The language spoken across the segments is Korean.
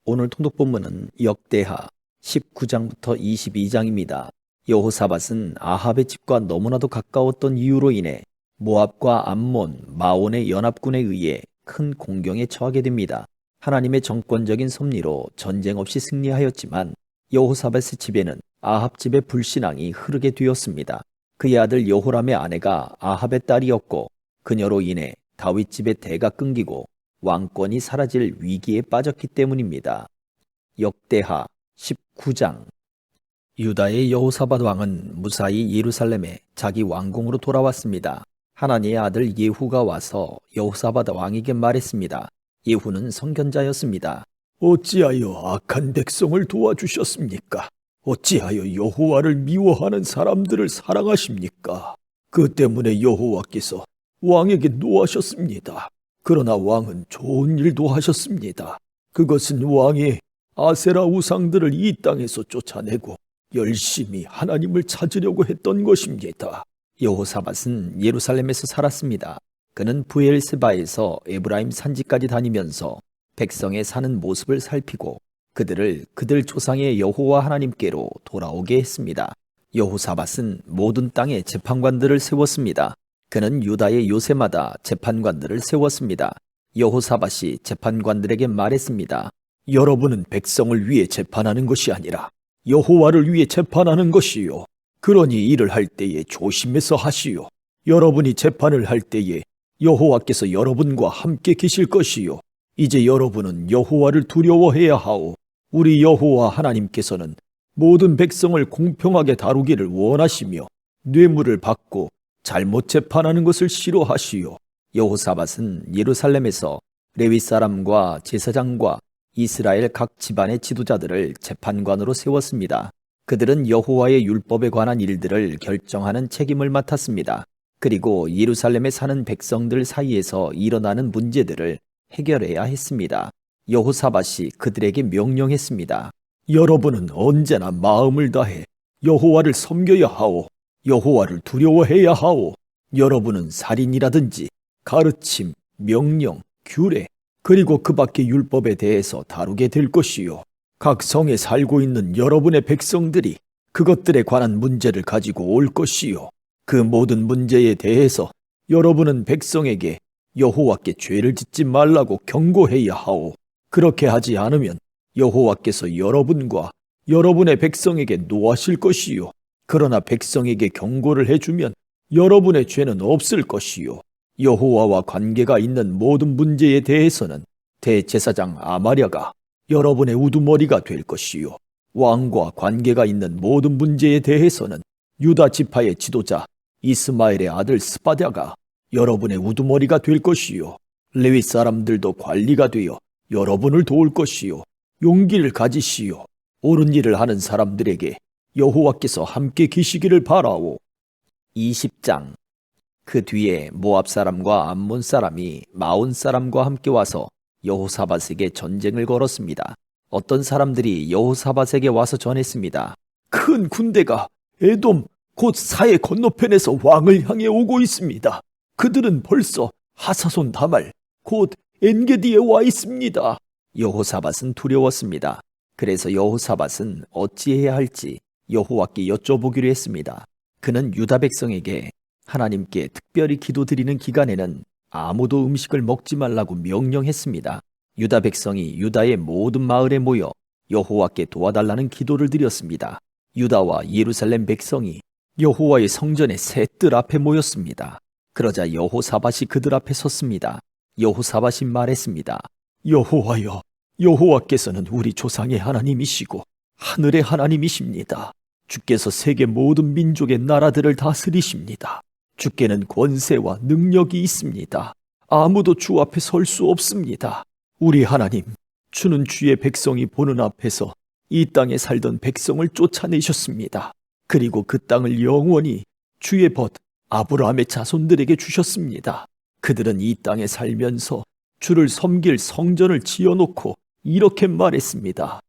오늘 통독 본문은 역대하 19장부터 22장입니다. 여호사밧은 아합의 집과 너무나도 가까웠던 이유로 인해 모압과 암몬, 마온의 연합군에 의해 큰 공경에 처하게 됩니다. 하나님의 정권적인 섭리로 전쟁 없이 승리하였지만 여호사밧의 집에는 아합 집의 불신앙이 흐르게 되었습니다. 그의 아들 여호람의 아내가 아합의 딸이었고 그녀로 인해 다윗 집의 대가 끊기고 왕권이 사라질 위기에 빠졌기 때문입니다. 역대하 19장. 유다의 여호사밧 왕은 무사히 예루살렘에 자기 왕궁으로 돌아왔습니다. 하나니의 아들 예후가 와서 여호사밧 왕에게 말했습니다. 예후는 선견자였습니다. 어찌하여 악한 백성을 도와주셨습니까? 어찌하여 여호와를 미워하는 사람들을 사랑하십니까? 그 때문에 여호와께서 왕에게 노하셨습니다. 그러나 왕은 좋은 일도 하셨습니다. 그것은 왕이 아세라 우상들을 이 땅에서 쫓아내고 열심히 하나님을 찾으려고 했던 것입니다. 여호사밧은 예루살렘에서 살았습니다. 그는 브엘세바에서 에브라임 산지까지 다니면서 백성의 사는 모습을 살피고 그들을 그들 조상의 여호와 하나님께로 돌아오게 했습니다. 여호사밧은 모든 땅에 재판관들을 세웠습니다. 그는 유다의 요새마다 재판관들을 세웠습니다. 여호사밧이 재판관들에게 말했습니다. 여러분은 백성을 위해 재판하는 것이 아니라 여호와를 위해 재판하는 것이요. 그러니 일을 할 때에 조심해서 하시오. 여러분이 재판을 할 때에 여호와께서 여러분과 함께 계실 것이요. 이제 여러분은 여호와를 두려워해야 하오. 우리 여호와 하나님께서는 모든 백성을 공평하게 다루기를 원하시며 뇌물을 받고 잘못 재판하는 것을 싫어하시오. 여호사밧은 예루살렘에서 레위 사람과 제사장과 이스라엘 각 집안의 지도자들을 재판관으로 세웠습니다. 그들은 여호와의 율법에 관한 일들을 결정하는 책임을 맡았습니다. 그리고 예루살렘에 사는 백성들 사이에서 일어나는 문제들을 해결해야 했습니다. 여호사밧이 그들에게 명령했습니다. 여러분은 언제나 마음을 다해 여호와를 섬겨야 하오. 여호와를 두려워해야 하오. 여러분은 살인이라든지 가르침, 명령, 규례, 그리고 그 밖의 율법에 대해서 다루게 될 것이요. 각 성에 살고 있는 여러분의 백성들이 그것들에 관한 문제를 가지고 올 것이요. 그 모든 문제에 대해서 여러분은 백성에게 여호와께 죄를 짓지 말라고 경고해야 하오. 그렇게 하지 않으면 여호와께서 여러분과 여러분의 백성에게 노하실 것이요. 그러나 백성에게 경고를 해주면 여러분의 죄는 없을 것이요. 여호와와 관계가 있는 모든 문제에 대해서는 대제사장 아마랴가 여러분의 우두머리가 될 것이요. 왕과 관계가 있는 모든 문제에 대해서는 유다 지파의 지도자 이스마엘의 아들 스바랴가 여러분의 우두머리가 될 것이요. 레위 사람들도 관리가 되어 여러분을 도울 것이요. 용기를 가지시오. 옳은 일을 하는 사람들에게 여호와께서 함께 계시기를 바라오. 20장. 그 뒤에 모압 사람과 암몬 사람이 마온 사람과 함께 와서 여호사밧에게 전쟁을 걸었습니다. 어떤 사람들이 여호사밧에게 와서 전했습니다. 큰 군대가 에돔 곧 사해 건너편에서 왕을 향해 오고 있습니다. 그들은 벌써 하사손 다말 곧 엔게디에 와 있습니다. 여호사밧은 두려웠습니다. 그래서 여호사밧은 어찌해야 할지 여호와께 여쭤보기로 했습니다. 그는 유다 백성에게 하나님께 특별히 기도드리는 기간에는 아무도 음식을 먹지 말라고 명령했습니다. 유다 백성이 유다의 모든 마을에 모여 여호와께 도와달라는 기도를 드렸습니다. 유다와 예루살렘 백성이 여호와의 성전의 새 뜰 앞에 모였습니다. 그러자 여호사밧이 그들 앞에 섰습니다. 여호사밧이 말했습니다. 여호와여, 여호와께서는 우리 조상의 하나님이시고 하늘의 하나님이십니다. 주께서 세계 모든 민족의 나라들을 다스리십니다. 주께는 권세와 능력이 있습니다. 아무도 주 앞에 설 수 없습니다. 우리 하나님, 주는 주의 백성이 보는 앞에서 이 땅에 살던 백성을 쫓아내셨습니다. 그리고 그 땅을 영원히 주의 벗 아브라함의 자손들에게 주셨습니다. 그들은 이 땅에 살면서 주를 섬길 성전을 지어놓고 이렇게 말했습니다.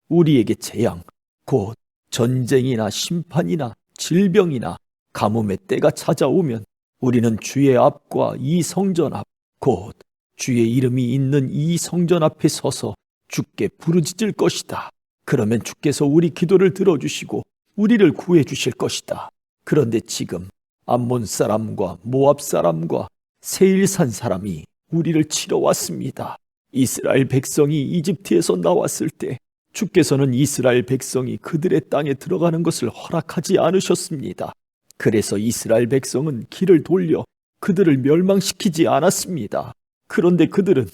우리에게 재앙, 곧 전쟁이나 심판이나 질병이나 가뭄의 때가 찾아오면 우리는 주의 앞과 이 성전 앞, 곧 주의 이름이 있는 이 성전 앞에 서서 주께 부르짖을 것이다. 그러면 주께서 우리 기도를 들어주시고 우리를 구해 주실 것이다. 그런데 지금 암몬 사람과 모압 사람과 세일산 사람이 우리를 치러 왔습니다. 이스라엘 백성이 이집트에서 나왔을 때 주께서는 이스라엘 백성이 그들의 땅에 들어가는 것을 허락하지 않으셨습니다. 그래서 이스라엘 백성은 길을 돌려 그들을 멸망시키지 않았습니다. 그런데 그들은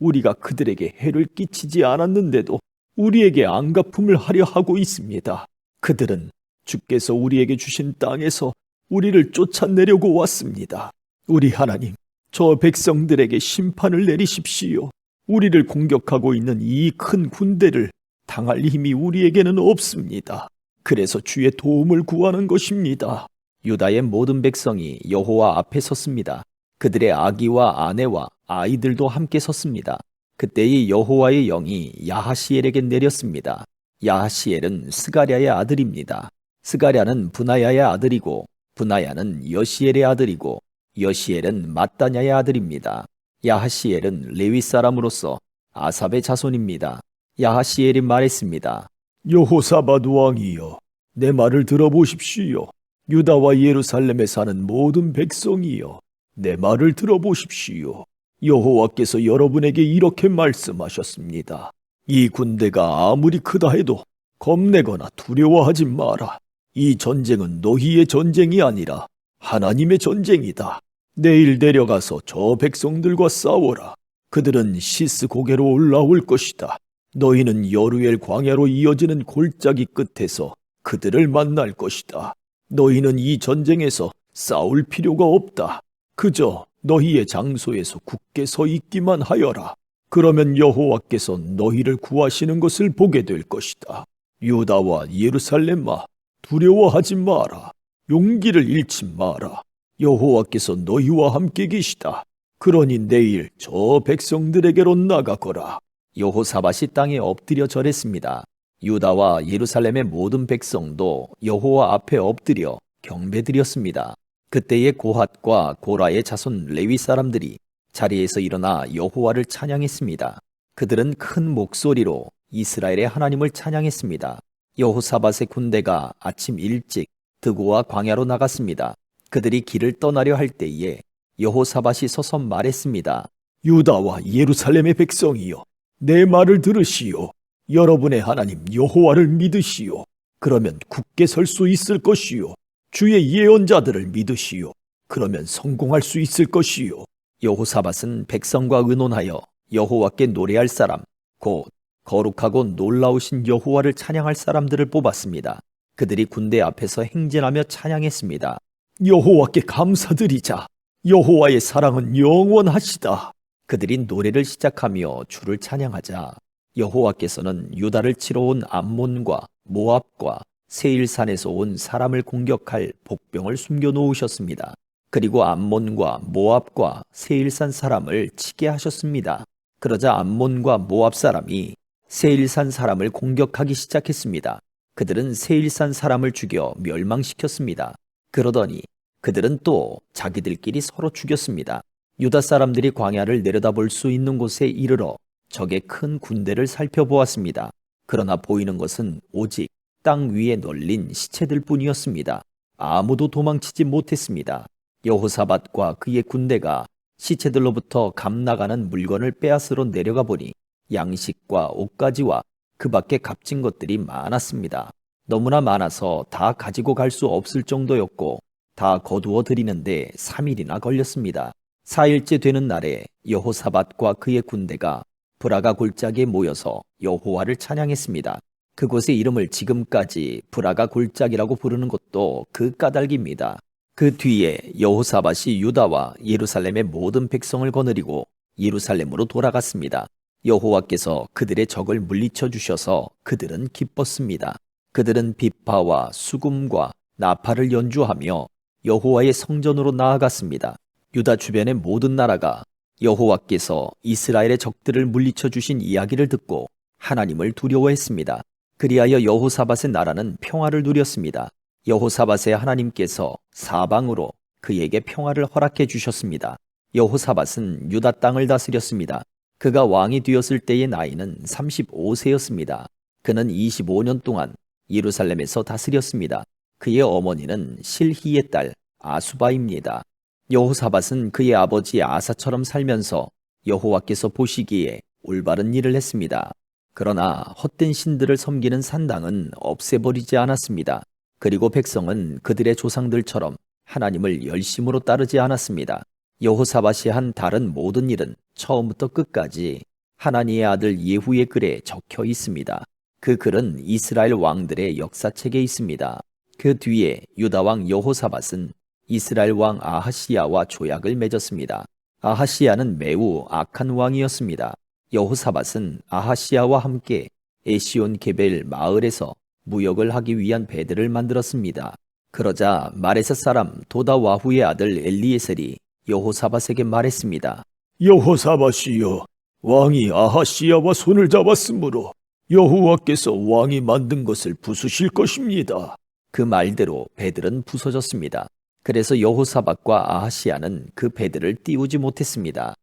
우리가 그들에게 해를 끼치지 않았는데도 우리에게 안갚음을 하려 하고 있습니다. 그들은 주께서 우리에게 주신 땅에서 우리를 쫓아내려고 왔습니다. 우리 하나님, 저 백성들에게 심판을 내리십시오. 우리를 공격하고 있는 이 큰 군대를 당할 힘이 우리에게는 없습니다. 그래서 주의 도움을 구하는 것입니다. 유다의 모든 백성이 여호와 앞에 섰습니다. 그들의 아기와 아내와 아이들도 함께 섰습니다. 그때의 여호와의 영이 야하시엘에게 내렸습니다. 야하시엘은 스가랴의 아들입니다. 스가랴는 브나야의 아들이고 브나야는 여시엘의 아들이고 여시엘은 mat다냐의 아들입니다. 야하시엘은 레위 사람으로서 아삽의 자손입니다. 야하시엘이 말했습니다. 여호사밧 왕이여, 내 말을 들어보십시오. 유다와 예루살렘에 사는 모든 백성이여, 내 말을 들어보십시오. 여호와께서 여러분에게 이렇게 말씀하셨습니다. 이 군대가 아무리 크다 해도 겁내거나 두려워하지 마라. 이 전쟁은 너희의 전쟁이 아니라 하나님의 전쟁이다. 내일 내려가서 저 백성들과 싸워라. 그들은 시스 고개로 올라올 것이다. 너희는 여루엘 광야로 이어지는 골짜기 끝에서 그들을 만날 것이다. 너희는 이 전쟁에서 싸울 필요가 없다. 그저 너희의 장소에서 굳게 서 있기만 하여라. 그러면 여호와께서 너희를 구하시는 것을 보게 될 것이다. 유다와 예루살렘아, 두려워하지 마라. 용기를 잃지 마라. 여호와께서 너희와 함께 계시다. 그러니 내일 저 백성들에게로 나가거라. 여호사밧이 땅에 엎드려 절했습니다. 유다와 예루살렘의 모든 백성도 여호와 앞에 엎드려 경배드렸습니다. 그때의 고핫과 고라의 자손 레위 사람들이 자리에서 일어나 여호와를 찬양했습니다. 그들은 큰 목소리로 이스라엘의 하나님을 찬양했습니다. 여호사밧의 군대가 아침 일찍 드고와 광야로 나갔습니다. 그들이 길을 떠나려 할 때에 여호사밧이 서서 말했습니다. 유다와 예루살렘의 백성이여, 내 말을 들으시오. 여러분의 하나님 여호와를 믿으시오. 그러면 굳게 설 수 있을 것이요. 주의 예언자들을 믿으시오. 그러면 성공할 수 있을 것이요. 여호사밧은 백성과 의논하여 여호와께 노래할 사람, 곧 거룩하고 놀라우신 여호와를 찬양할 사람들을 뽑았습니다. 그들이 군대 앞에서 행진하며 찬양했습니다. 여호와께 감사드리자. 여호와의 사랑은 영원하시다. 그들이 노래를 시작하며 주를 찬양하자 여호와께서는 유다를 치러 온 암몬과 모압과 세일산에서 온 사람을 공격할 복병을 숨겨 놓으셨습니다. 그리고 암몬과 모압과 세일산 사람을 치게 하셨습니다. 그러자 암몬과 모압 사람이 세일산 사람을 공격하기 시작했습니다. 그들은 세일산 사람을 죽여 멸망시켰습니다. 그러더니 그들은 또 자기들끼리 서로 죽였습니다. 유다 사람들이 광야를 내려다볼 수 있는 곳에 이르러 적의 큰 군대를 살펴보았습니다. 그러나 보이는 것은 오직 땅 위에 널린 시체들 뿐이었습니다. 아무도 도망치지 못했습니다. 여호사밧과 그의 군대가 시체들로부터 감나가는 물건을 빼앗으러 내려가 보니 양식과 옷가지와 그 밖에 값진 것들이 많았습니다. 너무나 많아서 다 가지고 갈 수 없을 정도였고 다 거두어 드리는데 3일이나 걸렸습니다. 4일째 되는 날에 여호사밧과 그의 군대가 브라가 골짜기에 모여서 여호와를 찬양했습니다. 그곳의 이름을 지금까지 브라가 골짜기라고 부르는 것도 그 까닭입니다. 그 뒤에 여호사밧이 유다와 예루살렘의 모든 백성을 거느리고 예루살렘으로 돌아갔습니다. 여호와께서 그들의 적을 물리쳐 주셔서 그들은 기뻤습니다. 그들은 비파와 수금과 나팔을 연주하며 여호와의 성전으로 나아갔습니다. 유다 주변의 모든 나라가 여호와께서 이스라엘의 적들을 물리쳐 주신 이야기를 듣고 하나님을 두려워했습니다. 그리하여 여호사밧의 나라는 평화를 누렸습니다. 여호사밧의 하나님께서 사방으로 그에게 평화를 허락해 주셨습니다. 여호사밧은 유다 땅을 다스렸습니다. 그가 왕이 되었을 때의 나이는 35세였습니다. 그는 25년 동안 예루살렘에서 다스렸습니다. 그의 어머니는 실히의 딸 아수바입니다. 여호사밧은 그의 아버지 아사처럼 살면서 여호와께서 보시기에 올바른 일을 했습니다. 그러나 헛된 신들을 섬기는 산당은 없애버리지 않았습니다. 그리고 백성은 그들의 조상들처럼 하나님을 열심으로 따르지 않았습니다. 여호사밧이 한 다른 모든 일은 처음부터 끝까지 하나님의 아들 예후의 글에 적혀 있습니다. 그 글은 이스라엘 왕들의 역사책에 있습니다. 그 뒤에 유다 왕 여호사밧은 이스라엘 왕 아하시야와 조약을 맺었습니다. 아하시야는 매우 악한 왕이었습니다. 여호사밧은 아하시야와 함께 에시온 게벨 마을에서 무역을 하기 위한 배들을 만들었습니다. 그러자 마레셋 사람 도다와후의 아들 엘리에셀이 여호사밧에게 말했습니다. 여호사밧이여, 왕이 아하시야와 손을 잡았으므로 여호와께서 왕이 만든 것을 부수실 것입니다. 그 말대로 배들은 부서졌습니다. 그래서 여호사밧과 아하시야는 그 배들을 띄우지 못했습니다.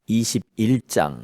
21장.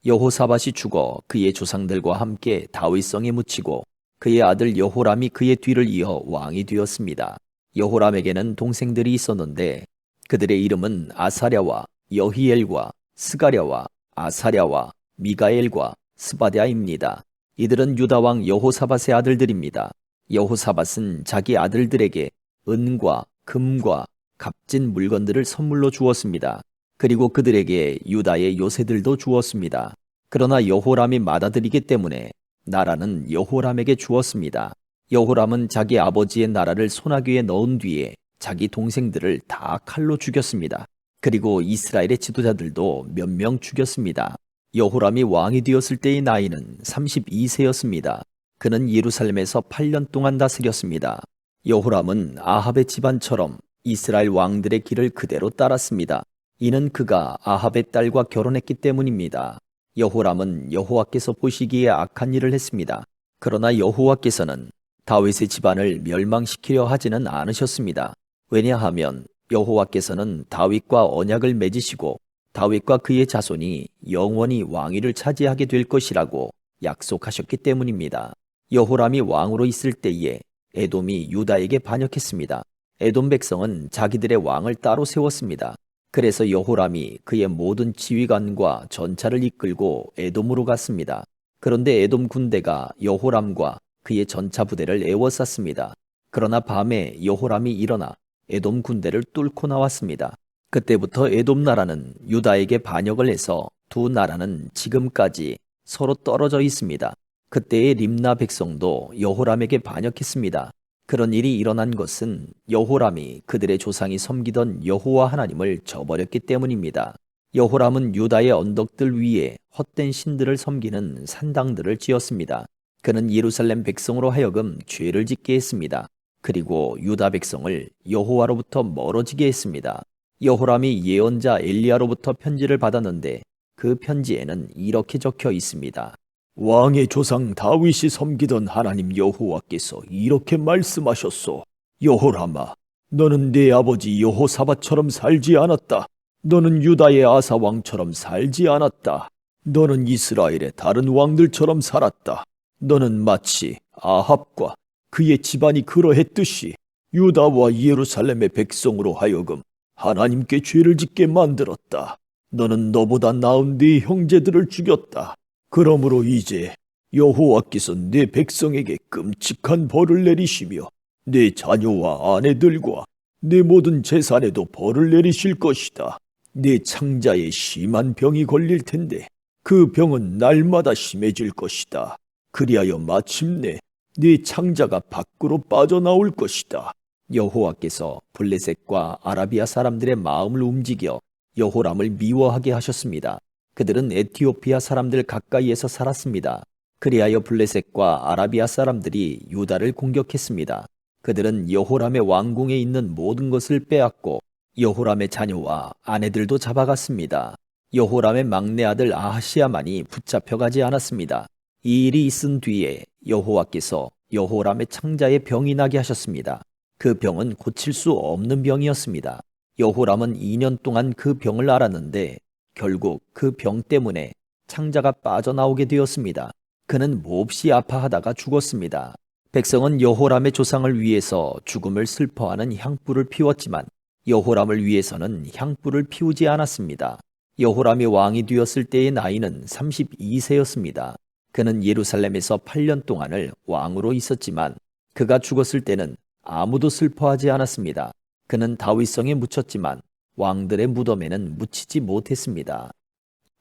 여호사밧이 죽어 그의 조상들과 함께 다윗성에 묻히고 그의 아들 여호람이 그의 뒤를 이어 왕이 되었습니다. 여호람에게는 동생들이 있었는데 그들의 이름은 아사랴와 여히엘과 스가랴와 아사랴와 미가엘과 스바랴입니다. 이들은 유다왕 여호사밧의 아들들입니다. 여호사밧은 자기 아들들에게 은과 금과 값진 물건들을 선물로 주었습니다. 그리고 그들에게 유다의 요새들도 주었습니다. 그러나 여호람이 맏아들이기 때문에 나라는 여호람에게 주었습니다. 여호람은 자기 아버지의 나라를 소나귀에 넣은 뒤에 자기 동생들을 다 칼로 죽였습니다. 그리고 이스라엘의 지도자들도 몇 명 죽였습니다. 여호람이 왕이 되었을 때의 나이는 32세였습니다. 그는 예루살렘에서 8년 동안 다스렸습니다. 여호람은 아합의 집안처럼 이스라엘 왕들의 길을 그대로 따랐습니다. 이는 그가 아합의 딸과 결혼했기 때문입니다. 여호람은 여호와께서 보시기에 악한 일을 했습니다. 그러나 여호와께서는 다윗의 집안을 멸망시키려 하지는 않으셨습니다. 왜냐하면 여호와께서는 다윗과 언약을 맺으시고 다윗과 그의 자손이 영원히 왕위를 차지하게 될 것이라고 약속하셨기 때문입니다. 여호람이 왕으로 있을 때에 에돔이 유다에게 반역했습니다. 에돔 백성은 자기들의 왕을 따로 세웠습니다. 그래서 여호람이 그의 모든 지휘관과 전차를 이끌고 에돔으로 갔습니다. 그런데 에돔 군대가 여호람과 그의 전차 부대를 에워쌌습니다. 그러나 밤에 여호람이 일어나 에돔 군대를 뚫고 나왔습니다. 그때부터 에돔 나라는 유다에게 반역을 해서 두 나라는 지금까지 서로 떨어져 있습니다. 그때의 림나 백성도 여호람에게 반역했습니다. 그런 일이 일어난 것은 여호람이 그들의 조상이 섬기던 여호와 하나님을 저버렸기 때문입니다. 여호람은 유다의 언덕들 위에 헛된 신들을 섬기는 산당들을 지었습니다. 그는 예루살렘 백성으로 하여금 죄를 짓게 했습니다. 그리고 유다 백성을 여호와로부터 멀어지게 했습니다. 여호람이 예언자 엘리야로부터 편지를 받았는데 그 편지에는 이렇게 적혀 있습니다. 왕의 조상 다윗이 섬기던 하나님 여호와께서 이렇게 말씀하셨소. 여호람아, 너는 네 아버지 여호사밧처럼 살지 않았다. 너는 유다의 아사 왕처럼 살지 않았다. 너는 이스라엘의 다른 왕들처럼 살았다. 너는 마치 아합과 그의 집안이 그러했듯이 유다와 예루살렘의 백성으로 하여금 하나님께 죄를 짓게 만들었다. 너는 너보다 나은 네 형제들을 죽였다. 그러므로 이제 여호와께서 네 백성에게 끔찍한 벌을 내리시며 네 자녀와 아내들과 네 모든 재산에도 벌을 내리실 것이다. 네 창자에 심한 병이 걸릴 텐데 그 병은 날마다 심해질 것이다. 그리하여 마침내 네 창자가 밖으로 빠져나올 것이다. 여호와께서 블레셋과 아라비아 사람들의 마음을 움직여 여호람을 미워하게 하셨습니다. 그들은 에티오피아 사람들 가까이에서 살았습니다. 그리하여 블레셋과 아라비아 사람들이 유다를 공격했습니다. 그들은 여호람의 왕궁에 있는 모든 것을 빼앗고 여호람의 자녀와 아내들도 잡아갔습니다. 여호람의 막내 아들 아하시야만이 붙잡혀가지 않았습니다. 이 일이 있은 뒤에 여호와께서 여호람의 창자에 병이 나게 하셨습니다. 그 병은 고칠 수 없는 병이었습니다. 여호람은 2년 동안 그 병을 앓았는데 결국 그 병 때문에 창자가 빠져나오게 되었습니다. 그는 몹시 아파하다가 죽었습니다. 백성은 여호람의 조상을 위해서 죽음을 슬퍼하는 향불을 피웠지만 여호람을 위해서는 향불을 피우지 않았습니다. 여호람이 왕이 되었을 때의 나이는 32세였습니다. 그는 예루살렘에서 8년 동안을 왕으로 있었지만 그가 죽었을 때는 아무도 슬퍼하지 않았습니다. 그는 다윗성에 묻혔지만 왕들의 무덤에는 묻히지 못했습니다.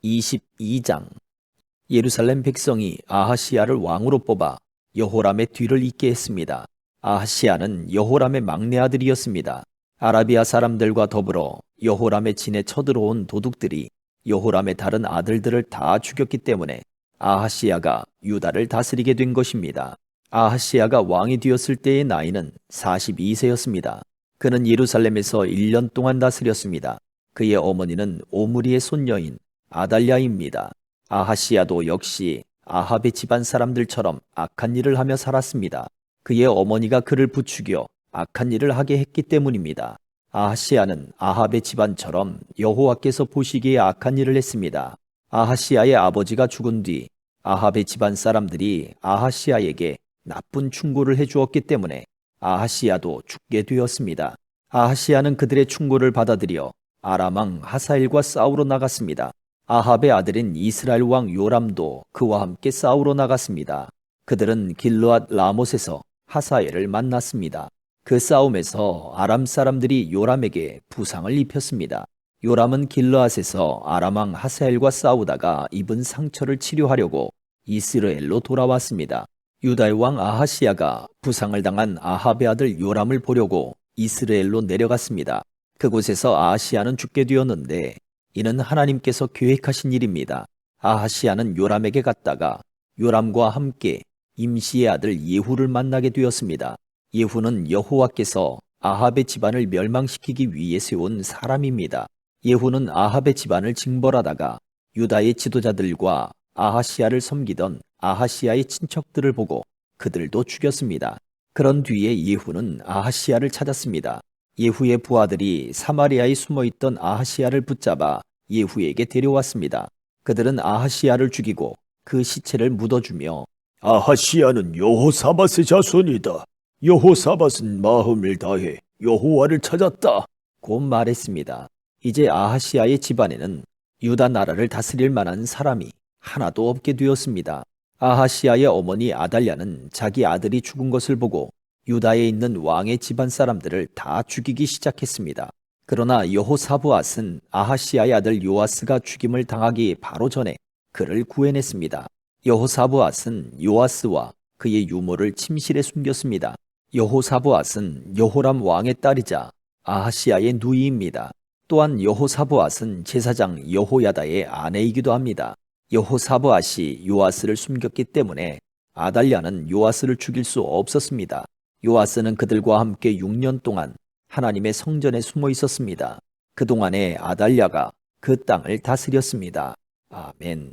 22장. 예루살렘 백성이 아하시야를 왕으로 뽑아 여호람의 뒤를 잇게 했습니다. 아하시야는 여호람의 막내 아들이었습니다. 아라비아 사람들과 더불어 여호람의 진에 쳐들어온 도둑들이 여호람의 다른 아들들을 다 죽였기 때문에 아하시야가 유다를 다스리게 된 것입니다. 아하시야가 왕이 되었을 때의 나이는 42세였습니다. 그는 예루살렘에서 1년 동안 다스렸습니다. 그의 어머니는 오므리의 손녀인 아달랴입니다. 아하시야도 역시 아합의 집안 사람들처럼 악한 일을 하며 살았습니다. 그의 어머니가 그를 부추겨 악한 일을 하게 했기 때문입니다. 아하시야는 아합의 집안처럼 여호와께서 보시기에 악한 일을 했습니다. 아하시야의 아버지가 죽은 뒤 아합의 집안 사람들이 아하시야에게 나쁜 충고를 해주었기 때문에 아하시야도 죽게 되었습니다. 아하시야는 그들의 충고를 받아들여 아람 왕 하사엘과 싸우러 나갔습니다. 아합의 아들인 이스라엘 왕 요람도 그와 함께 싸우러 나갔습니다. 그들은 길르앗 라못에서 하사엘을 만났습니다. 그 싸움에서 아람 사람들이 요람에게 부상을 입혔습니다. 요람은 길르앗에서 아람 왕 하사엘과 싸우다가 입은 상처를 치료하려고 이스라엘로 돌아왔습니다. 유다의 왕 아하시야가 부상을 당한 아합의 아들 요람을 보려고 이스라엘로 내려갔습니다. 그곳에서 아하시야는 죽게 되었는데 이는 하나님께서 계획하신 일입니다. 아하시야는 요람에게 갔다가 요람과 함께 임시의 아들 예후를 만나게 되었습니다. 예후는 여호와께서 아합의 집안을 멸망시키기 위해 세운 사람입니다. 예후는 아합의 집안을 징벌하다가 유다의 지도자들과 아하시야를 섬기던 아하시야의 친척들을 보고 그들도 죽였습니다. 그런 뒤에 예후는 아하시야를 찾았습니다. 예후의 부하들이 사마리아에 숨어있던 아하시야를 붙잡아 예후에게 데려왔습니다. 그들은 아하시야를 죽이고 그 시체를 묻어주며 아하시야는 여호사밧의 자손이다. 여호사밧은 마음을 다해 여호와를 찾았다. 곧 말했습니다. 이제 아하시야의 집안에는 유다 나라를 다스릴 만한 사람이 하나도 없게 되었습니다. 아하시야의 어머니 아달랴는 자기 아들이 죽은 것을 보고 유다에 있는 왕의 집안 사람들을 다 죽이기 시작했습니다. 그러나 여호사브앗은 아하시야의 아들 요아스가 죽임을 당하기 바로 전에 그를 구해냈습니다. 여호사브앗은 요아스와 그의 유모를 침실에 숨겼습니다. 여호사브앗은 여호람 왕의 딸이자 아하시야의 누이입니다. 또한 여호사브앗은 제사장 여호야다의 아내이기도 합니다. 여호사브앗이 요아스를 숨겼기 때문에 아달랴는 요아스를 죽일 수 없었습니다. 요아스는 그들과 함께 6년 동안 하나님의 성전에 숨어 있었습니다. 그동안에 아달랴가 그 땅을 다스렸습니다. 아멘.